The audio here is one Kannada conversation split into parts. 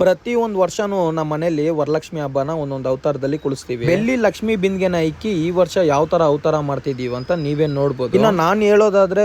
ಪ್ರತಿ ಒಂದು ವರ್ಷನೂ ನಮ್ಮ ಮನೆಯಲ್ಲಿ ವರಲಕ್ಷ್ಮಿ ಹಬ್ಬನ ಒಂದೊಂದು ಅವತಾರದಲ್ಲಿ ಕುಳಿಸ್ತೀವಿ. ಬೆಳ್ಳಿ ಲಕ್ಷ್ಮಿ ಬಿಂದಿಗೆನ ಇಕ್ಕಿ ಈ ವರ್ಷ ಯಾವ ತರ ಅವತಾರ ಮಾಡ್ತಿದೀವಿ ಅಂತ ನೀವೇ ನೋಡ್ಬೋದು. ಇನ್ನು ನಾನು ಹೇಳೋದಾದ್ರೆ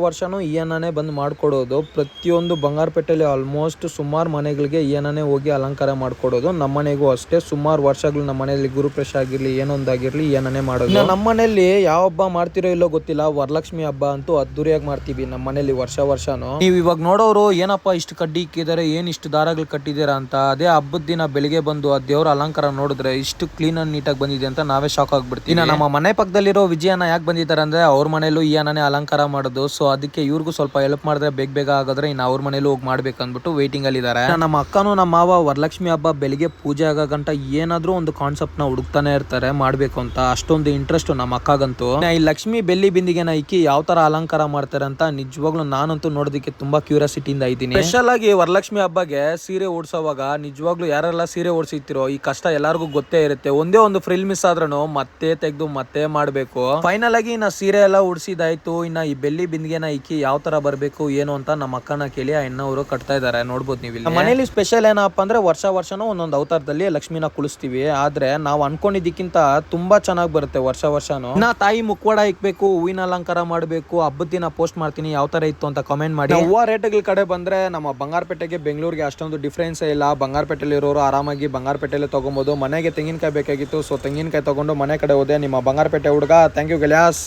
ವರ್ಷನೂ ಈ ಅನ್ನನೇ ಬಂದು ಮಾಡ್ಕೊಡೋದು. ಪ್ರತಿಯೊಂದು ಬಂಗಾರಪೇಟೆಯಲ್ಲಿ ಆಲ್ಮೋಸ್ಟ್ ಸುಮಾರು ಮನೆಗಳಿಗೆ ಈ ಅನ್ನನೇ ಹೋಗಿ ಅಲಂಕಾರ ಮಾಡ್ಕೊಡೋದು. ನಮ್ಮ ಮನೆಗೂ ಅಷ್ಟೇ ಸುಮಾರು ವರ್ಷಗಳು ನಮ್ಮ ಮನೆಯಲ್ಲಿ ಗುರುಪ್ರವೇಶ ಆಗಿರ್ಲಿ ಏನೊಂದಾಗಿರ್ಲಿ ಈ ಅನ್ನನೇ ಮಾಡೋದು. ನಮ್ಮ ಮನೆಯಲ್ಲಿ ಯಾವ ಹಬ್ಬ ಮಾಡ್ತಿರೋ ಇಲ್ಲೋ ಗೊತ್ತಿಲ್ಲ, ವರಲಕ್ಷ್ಮಿ ಹಬ್ಬ ಅಂತೂ ಅದ್ದೂರಿಯಾಗಿ ಮಾಡ್ತೀವಿ ನಮ್ಮ ಮನೆಯಲ್ಲಿ ವರ್ಷನೂ. ನೀವು ಇವಾಗ ನೋಡೋರು ಏನಪ್ಪಾ ಇಷ್ಟು ಕಡ್ಡಿ ಇಕ್ಕಿದ್ದಾರೆ, ಏನ್ ಇಷ್ಟು ದಾರಗಳು ಕಟ್ಟಿದ್ದೀರಾ ಅಂತ. ಅದೇ ಹಬ್ಬದ ದಿನ ಬೆಳಿಗ್ಗೆ ಬಂದು ಆ ದೇವರ ಅಲಂಕಾರ ನೋಡಿದ್ರೆ ಇಷ್ಟು ಕ್ಲೀನ್ ಅಂಡ್ ನೀಟಾಗಿ ಬಂದಿದೆ ಅಂತ ನಾವೇ ಶಾಕ್ ಆಗ್ಬಿಡ್ತೀವಿ. ಇನ್ನು ನಮ್ಮ ಮನೆ ಪಕ್ಕದಲ್ಲಿರೋ ವಿಜಯನ ಯಾಕೆ ಬಂದಿದ್ದಾರೆ ಅಂದ್ರೆ ಅವ್ರ ಮನೇಲೂ ಈ ಅನ್ನನೇ ಅಲಂಕಾರ ಮಾಡೋದು. ಸೊ ಅದಕ್ಕೆ ಇವ್ರಿಗೂ ಸ್ವಲ್ಪ ಹೆಲ್ಪ್ ಮಾಡಿದ್ರೆ ಬೇಗ ಆಗೋದ್ರೆ ಇನ್ನು ಅವ್ರ ಮನೇಲೂ ಹೋಗಿ ಮಾಡ್ಬೇಕು ಅಂದ್ಬಿಟ್ಟು ವೇಟಿಂಗ್ ಅಲ್ಲಿ ಇದ್ದಾರೆ. ನಮ್ಮ ಅಕ್ಕನೂ ನಮ್ಮ ಮಾವ ವರಲಕ್ಷ್ಮಿ ಹಬ್ಬ ಬೆಳಿಗ್ಗೆ ಪೂಜೆ ಆಗೋ ಗಂಟ ಏನಾದ್ರೂ ಒಂದು ಕಾನ್ಸೆಪ್ಟ್ ನ ಹುಡುಕ್ತಾನೆ ಇರ್ತಾರೆ ಮಾಡ್ಬೇಕು ಅಂತ. ಅಷ್ಟೊಂದು ಇಂಟ್ರೆಸ್ಟ್ ನಮ್ಮ ಅಕ್ಕಗಂತೂ. ಈ ಲಕ್ಷ್ಮಿ ಬೆಳ್ಳಿ ಬಿಂದಿಗೆನ ಇಕ್ಕಿ ಯಾವ ತರ ಅಲಂಕಾರ ಮಾಡ್ತಾರೆ ಅಂತ ನಿಜವಾಗ್ಲೂ ನಾನಂತೂ ನೋಡೋದಕ್ಕೆ ತುಂಬಾ ಕ್ಯೂರಿಯಾಸಿಟಿಯಿಂದ ಇದ್ದೀನಿ. ಸ್ಪೆಷಲ್ ಆಗಿ ವರಲಕ್ಷ್ಮಿ ಹಬ್ಬಗೆ ಸೀರೆ ಉಡ್ಸೋವಾಗ ನಿಜವಾಗ್ಲೂ ಯಾರೆಲ್ಲ ಸೀರೆ ಓಡಿಸಿರ್ತಿರೋ ಈ ಕಷ್ಟ ಎಲ್ಲರಿಗೂ ಗೊತ್ತೇ ಇರುತ್ತೆ. ಒಂದೇ ಒಂದು ಫ್ರಿಲ್ ಮಿಸ್ ಆದ್ರೂ ಮತ್ತೆ ತೆಗೆದು ಮತ್ತೆ ಮಾಡ್ಬೇಕು. ಫೈನಲ್ ಆಗಿ ನಾ ಸೀರೆ ಎಲ್ಲ ಉಡ್ಸಿದಾಯ್ತು. ಇನ್ನ ಈ ಬೆಳ್ಳಿ ಬಿಂದಿಗೆನ ಇಕ್ಕಿ ಯಾವ ತರ ಬರ್ಬೇಕು ಏನು ಅಂತ ನಮ್ಮ ಅಕ್ಕನ ಕೇಳಿ ಆ ಹೆಣ್ಣವರು ಕಟ್ತಾ ಇದಾರೆ, ನೋಡ್ಬೋದು ನೀವು. ನಮ್ಮ ಮನೇಲಿ ಸ್ಪೆಷಲ್ ಏನಪ್ಪಾ ಅಂದ್ರೆ ವರ್ಷನೂ ಒಂದೊಂದು ಅವತಾರದಲ್ಲಿ ಲಕ್ಷ್ಮಿನ ಕುಳಿಸ್ತೀವಿ. ಆದ್ರೆ ನಾವು ಅನ್ಕೊಂಡಿದ್ದಕ್ಕಿಂತ ತುಂಬಾ ಚೆನ್ನಾಗಿ ಬರುತ್ತೆ ವರ್ಷನೂ. ನಾ ತಾಯಿ ಮುಖವಾಡ ಇಕ್ಬೇಕು, ಹೂವಿನ ಅಲಂಕಾರ ಮಾಡ್ಬೇಕು, ಹಬ್ಬದ ದಿನ ಪೋಸ್ಟ್ ಮಾಡ್ತೀನಿ ಯಾವ ತರ ಇತ್ತು ಅಂತ ಕಮೆಂಟ್ ಮಾಡಿ. ಹೂವ ರೇಟ್ಗಳ ಕಡೆ ಬಂದ್ರೆ ನಮ್ಮ ಬಂಗಾರಪೇಟೆಗೆ ಬೆಂಗಳೂರಿಗೆ ಅಷ್ಟೊಂದು ಡಿಫ್ರೆನ್ಸ್ ಇಲ್ಲ. ಬಂಗಾರಪೇಟೆಲಿರೋರು ಆರಾಮಾಗಿ ಬಂಗಾರಪೇಟೆಯಲ್ಲಿ ತಗೊಬಹುದು. ಮನೆಗೆ ತೆಂಗಿನಕಾಯಿ ಬೇಕಾಗಿತ್ತು, ಸೊ ತೆಂಗಿನಕಾಯಿ ತಗೊಂಡು ಮನೆ ಕಡೆ ಹೋದೆ. ನಿಮ್ಮ ಬಂಗಾರಪೇಟೆ ಹುಡುಗ. Thank you ಗೆಳೆಯಾಸ್.